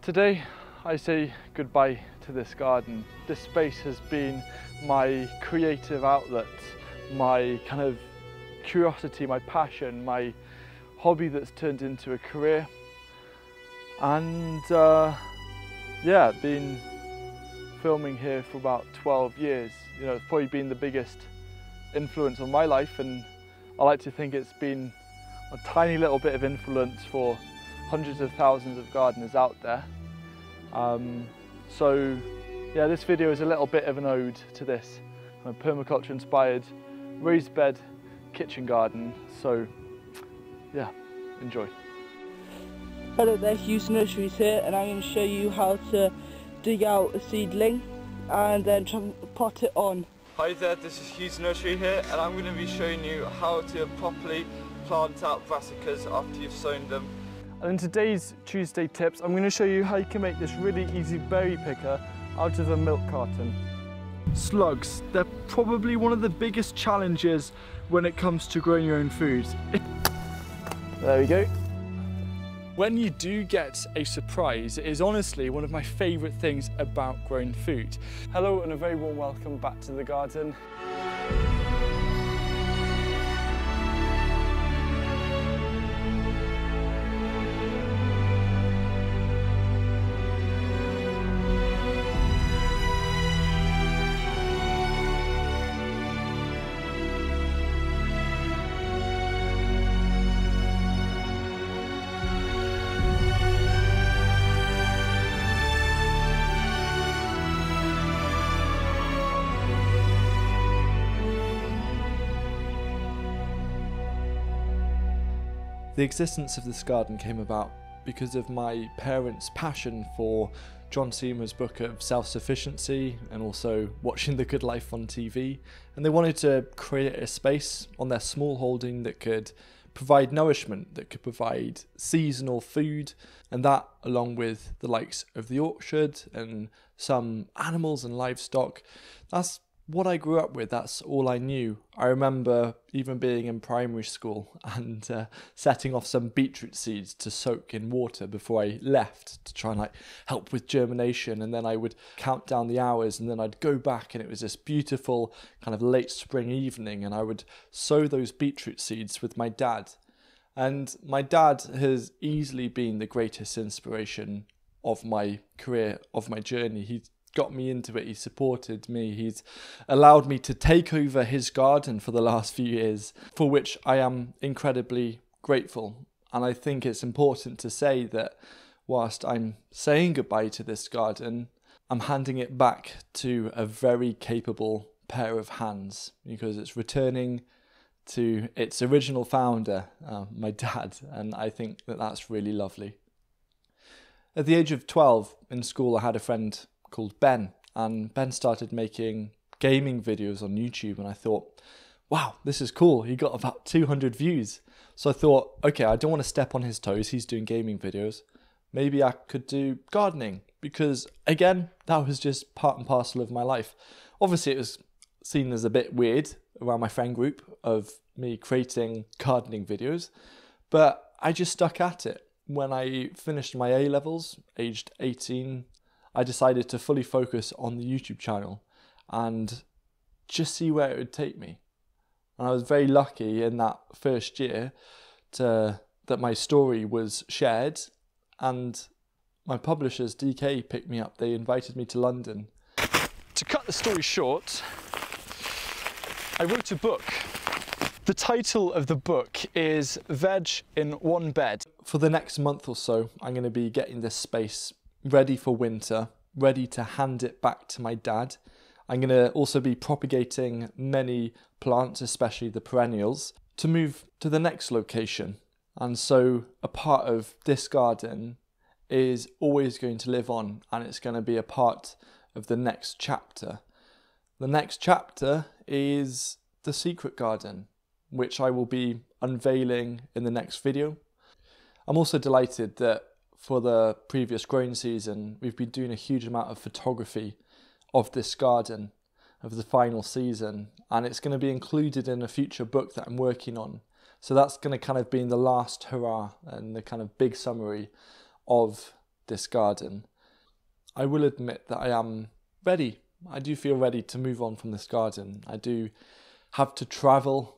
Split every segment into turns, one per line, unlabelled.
Today I say goodbye to this garden. This space has been my creative outlet, my kind of curiosity, my passion, my hobby that's turned into a career. And yeah, been filming here for about 12 years. You know, it's probably been the biggest influence on my life, and I like to think it's been a tiny little bit of influence for hundreds of thousands of gardeners out there. So yeah, this video is a little bit of an ode to this permaculture inspired raised bed kitchen garden. So yeah, enjoy.
Hello there, Hughes Nurseries here, and I'm going to show you how to dig out a seedling and then pot it on.
Hi there, this is Hughes Nursery here, and I'm going to be showing you how to properly plant out brassicas after you've sown them.
And in today's Tuesday tips, I'm going to show you how you can make this really easy berry picker out of a milk carton. Slugs, they're probably one of the biggest challenges when it comes to growing your own food. There we go. When you do get a surprise, it is honestly one of my favourite things about growing food. Hello and a very warm welcome back to the garden.
The existence of this garden came about because of my parents' passion for John Seymour's book of self-sufficiency and also watching The Good Life on TV, and they wanted to create a space on their small holding that could provide nourishment, that could provide seasonal food, and that along with the likes of the orchard and some animals and livestock. That's what I grew up with, that's all I knew. I remember even being in primary school and setting off some beetroot seeds to soak in water before I left to try and help with germination, and then I would count down the hours and then I'd go back and it was this beautiful kind of late spring evening and I would sow those beetroot seeds with my dad. And my dad has easily been the greatest inspiration of my career, of my journey. He's got me into it, he supported me, he's allowed me to take over his garden for the last few years, for which I am incredibly grateful. And I think it's important to say that whilst I'm saying goodbye to this garden, I'm handing it back to a very capable pair of hands, because it's returning to its original founder, my dad, and I think that that's really lovely. At the age of 12 in school, I had a friend called Ben, and Ben started making gaming videos on YouTube, and I thought, wow, this is cool. He got about 200 views. So I thought, okay, I don't want to step on his toes. He's doing gaming videos. Maybe I could do gardening, because again, that was just part and parcel of my life. Obviously, it was seen as a bit weird around my friend group of me creating gardening videos, but I just stuck at it. When I finished my A-levels, aged 18, I decided to fully focus on the YouTube channel and just see where it would take me. And I was very lucky in that first year that my story was shared, and my publishers, DK, picked me up. They invited me to London.
To cut the story short, I wrote a book. The title of the book is Veg in One Bed.
For the next month or so, I'm going to be getting this space ready for winter, ready to hand it back to my dad. I'm going to also be propagating many plants, especially the perennials, to move to the next location. And so a part of this garden is always going to live on, and it's going to be a part of the next chapter. The next chapter is the secret garden, which I will be unveiling in the next video. I'm also delighted that for the previous growing season, we've been doing a huge amount of photography of this garden, of the final season, and it's going to be included in a future book that I'm working on. So that's going to kind of be the last hurrah and the kind of big summary of this garden, I will admit that I am ready. I do feel ready to move on from this garden. I do have to travel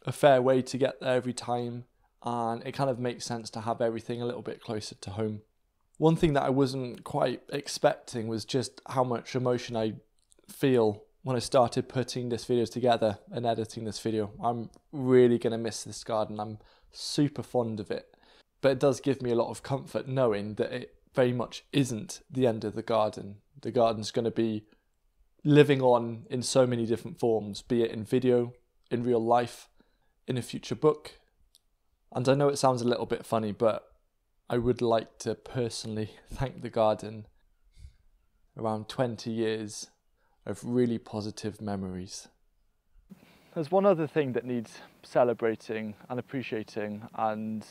a fair way to get there every time, and it kind of makes sense to have everything a little bit closer to home. One thing that I wasn't quite expecting was just how much emotion I feel when I started putting this video together and editing this video. I'm really going to miss this garden. I'm super fond of it. But it does give me a lot of comfort knowing that it very much isn't the end of the garden. The garden's going to be living on in so many different forms, be it in video, in real life, in a future book. And I know it sounds a little bit funny, but I would like to personally thank the garden. Around 20 years of really positive memories.
There's one other thing that needs celebrating and appreciating, and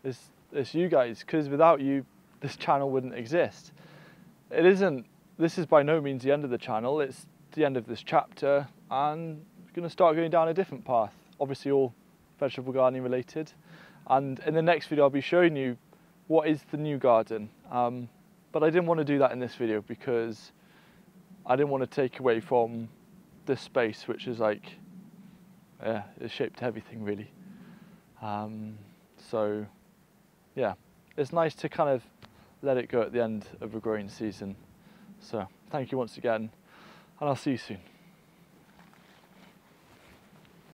it's you guys, because without you, this channel wouldn't exist. This is by no means the end of the channel, it's the end of this chapter, and we're going to start going down a different path, obviously all vegetable gardening related. And in the next video I'll be showing you what is the new garden, but I didn't want to do that in this video because I didn't want to take away from this space, which is like, it's shaped everything really. So yeah, it's nice to kind of let it go at the end of a growing season. So thank you once again, and I'll see you soon.